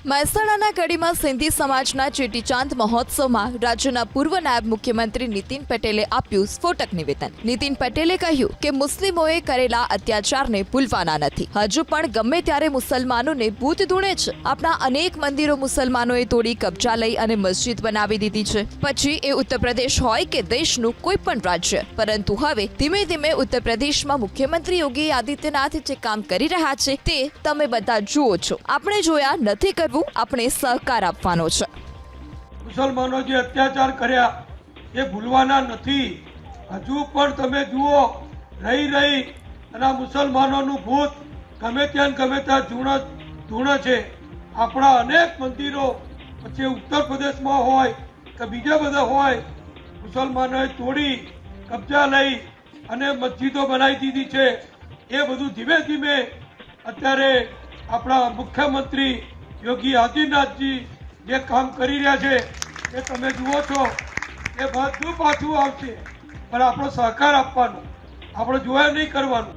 મહેસાણાના કડીમાં સિંધી સમાજના ચેટીચાંદ મહોત્સવમાં રાજ્યના પૂર્વ નાયબ મુખ્યમંત્રી નીતિન પટેલે આપ્યું સ્ફોટક નિવેદન। નીતિન પટેલે કહ્યું કે મુસ્લિમોએ કરેલા અત્યાચારને ભૂલવાના નથી। હજુ પણ ગમે ત્યારે મુસલમાનોને ભૂત ધૂણે છે। આપણા અનેક મંદિરો મુસલમાનોએ તોડી કબજા લઈ અને મસ્જિદ બનાવી દીધી છે। પછી એ ઉત્તર પ્રદેશ હોય કે દેશનું કોઈ પણ રાજ્ય, પરંતુ હવે ધીમે ધીમે ઉત્તર પ્રદેશમાં મુખ્યમંત્રી યોગી આદિત્યનાથ જે કામ કરી રહ્યા છે તે તમે બધા જુઓ છો। આપણે જોયા નથી કરવું, આપણે સહકાર આપવાનો છે। મુસલમાનો જે અત્યાચાર કર્યા એ ભૂલવાના નથી। હજુ પણ તમે જુઓ રહી અને મુસલમાનોનું ભૂત ગમે ત્યાં ધૂણે છે। આપણા અનેક મંદિરો પછી ઉત્તર પ્રદેશમાં હોય કે બીજા બધા હોય, મુસલમાનોએ તોડી કબજા લઈ અને મસ્જિદો બનાવી દીધી છે। એ બધું ધીમે ધીમે અત્યારે આપણા મુખ્યમંત્રી યોગી આદિત્યનાથજી જે કામ કરી રહ્યા છે એ તમે જુઓ છો। એ બધું પાછું આવશે, પણ આપણો સહકાર આપવાનો, આપણે જોયા નહીં કરવાનું।